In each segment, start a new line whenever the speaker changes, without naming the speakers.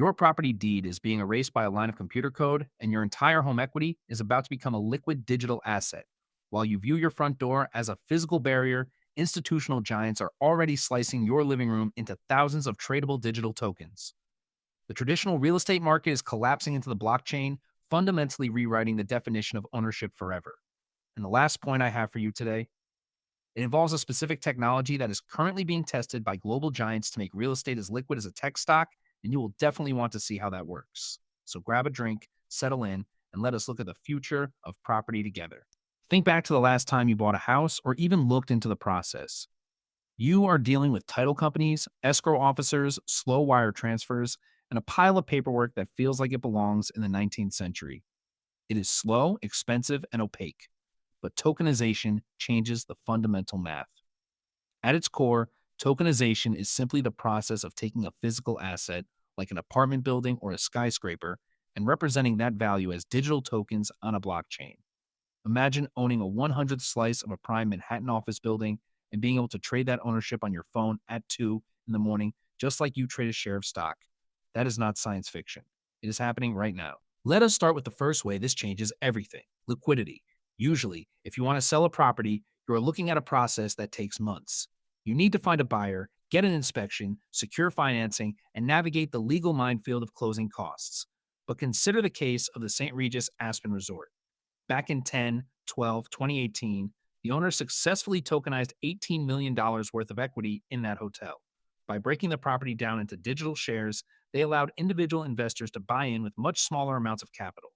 Your property deed is being erased by a line of computer code, and your entire home equity is about to become a liquid digital asset. While you view your front door as a physical barrier, institutional giants are already slicing your living room into thousands of tradable digital tokens. The traditional real estate market is collapsing into the blockchain, fundamentally rewriting the definition of ownership forever. And the last point I have for you today, it involves a specific technology that is currently being tested by global giants to make real estate as liquid as a tech stock, and you will definitely want to see how that works. So grab a drink, settle in, and let us look at the future of property together. Think back to the last time you bought a house or even looked into the process. You are dealing with title companies, escrow officers, slow wire transfers, and a pile of paperwork that feels like it belongs in the 19th century. It is slow, expensive, and opaque, but tokenization changes the fundamental math. At its core, tokenization is simply the process of taking a physical asset, like an apartment building or a skyscraper, and representing that value as digital tokens on a blockchain. Imagine owning a 100th slice of a prime Manhattan office building and being able to trade that ownership on your phone at 2 in the morning, just like you trade a share of stock. That is not science fiction. It is happening right now. Let us start with the first way this changes everything: liquidity. Usually, if you want to sell a property, you are looking at a process that takes months. You need to find a buyer, get an inspection, secure financing, and navigate the legal minefield of closing costs. But consider the case of the St. Regis Aspen Resort. Back in 2018, the owner successfully tokenized $18 million worth of equity in that hotel. By breaking the property down into digital shares, they allowed individual investors to buy in with much smaller amounts of capital.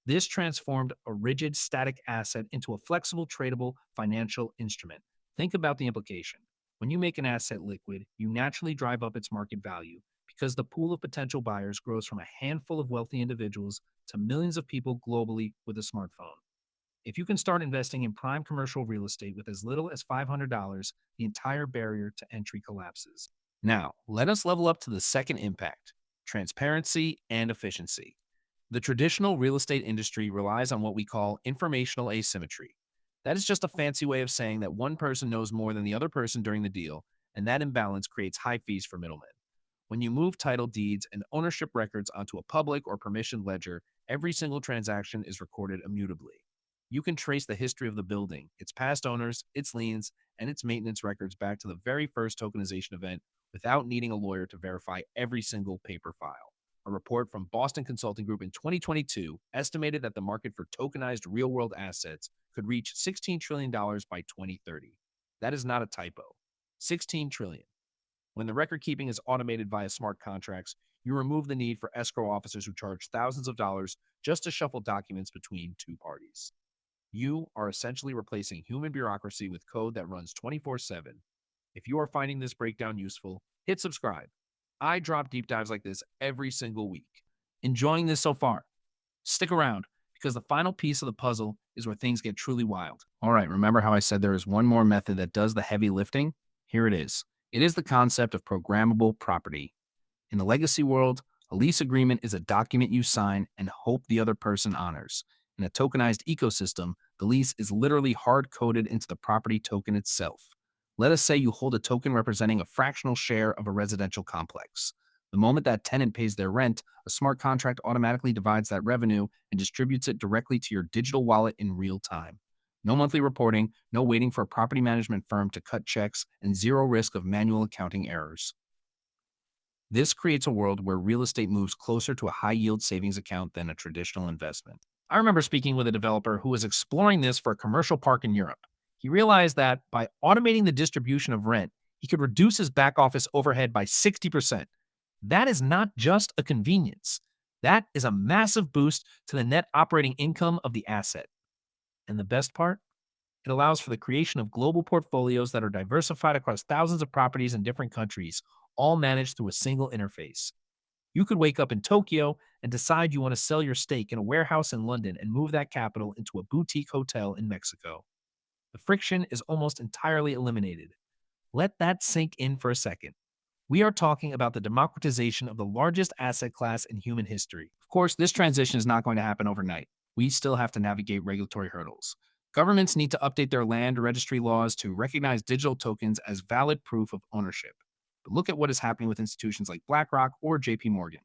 This transformed a rigid, static asset into a flexible, tradable financial instrument. Think about the implication. When you make an asset liquid, you naturally drive up its market value because the pool of potential buyers grows from a handful of wealthy individuals to millions of people globally with a smartphone. If you can start investing in prime commercial real estate with as little as $500, the entire barrier to entry collapses. Now, let us level up to the second impact: transparency and efficiency. The traditional real estate industry relies on what we call informational asymmetry. That is just a fancy way of saying that one person knows more than the other person during the deal, and that imbalance creates high fees for middlemen. When you move title deeds and ownership records onto a public or permissioned ledger, every single transaction is recorded immutably. You can trace the history of the building, its past owners, its liens, and its maintenance records back to the very first tokenization event without needing a lawyer to verify every single paper file. A report from Boston Consulting Group in 2022 estimated that the market for tokenized real-world assets could reach $16 trillion by 2030. That is not a typo. 16 trillion. When the record keeping is automated via smart contracts, you remove the need for escrow officers who charge thousands of dollars just to shuffle documents between two parties. You are essentially replacing human bureaucracy with code that runs 24/7. If you are finding this breakdown useful, hit subscribe. I drop deep dives like this every single week. Enjoying this so far? Stick around, because the final piece of the puzzle is where things get truly wild. All right, remember how I said there is one more method that does the heavy lifting? Here it is. It is the concept of programmable property. In the legacy world, a lease agreement is a document you sign and hope the other person honors. In a tokenized ecosystem, the lease is literally hard-coded into the property token itself. Let us say you hold a token representing a fractional share of a residential complex. The moment that tenant pays their rent, a smart contract automatically divides that revenue and distributes it directly to your digital wallet in real time. No monthly reporting, no waiting for a property management firm to cut checks, and zero risk of manual accounting errors. This creates a world where real estate moves closer to a high-yield savings account than a traditional investment. I remember speaking with a developer who was exploring this for a commercial park in Europe. He realized that by automating the distribution of rent, he could reduce his back office overhead by 60%. That is not just a convenience. That is a massive boost to the net operating income of the asset. And the best part? It allows for the creation of global portfolios that are diversified across thousands of properties in different countries, all managed through a single interface. You could wake up in Tokyo and decide you want to sell your stake in a warehouse in London and move that capital into a boutique hotel in Mexico. The friction is almost entirely eliminated. Let that sink in for a second. We are talking about the democratization of the largest asset class in human history. Of course, this transition is not going to happen overnight. We still have to navigate regulatory hurdles. Governments need to update their land registry laws to recognize digital tokens as valid proof of ownership. But look at what is happening with institutions like BlackRock or JP Morgan.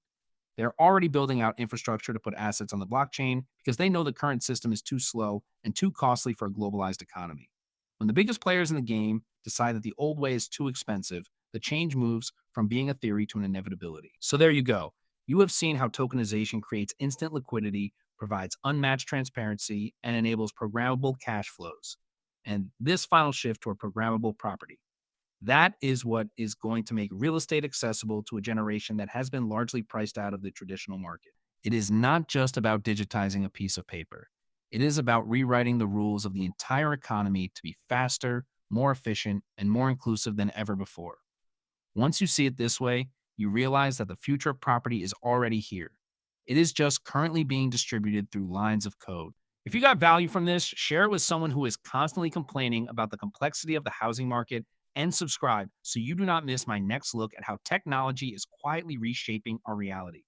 They're already building out infrastructure to put assets on the blockchain because they know the current system is too slow and too costly for a globalized economy. When the biggest players in the game decide that the old way is too expensive, the change moves from being a theory to an inevitability. So there you go. You have seen how tokenization creates instant liquidity, provides unmatched transparency, and enables programmable cash flows. And this final shift toward programmable property. That is what is going to make real estate accessible to a generation that has been largely priced out of the traditional market. It is not just about digitizing a piece of paper. It is about rewriting the rules of the entire economy to be faster, more efficient, and more inclusive than ever before. Once you see it this way, you realize that the future of property is already here. It is just currently being distributed through lines of code. If you got value from this, share it with someone who is constantly complaining about the complexity of the housing market and subscribe so you do not miss my next look at how technology is quietly reshaping our reality.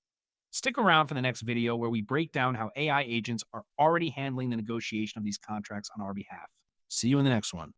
Stick around for the next video where we break down how AI agents are already handling the negotiation of these contracts on our behalf. See you in the next one.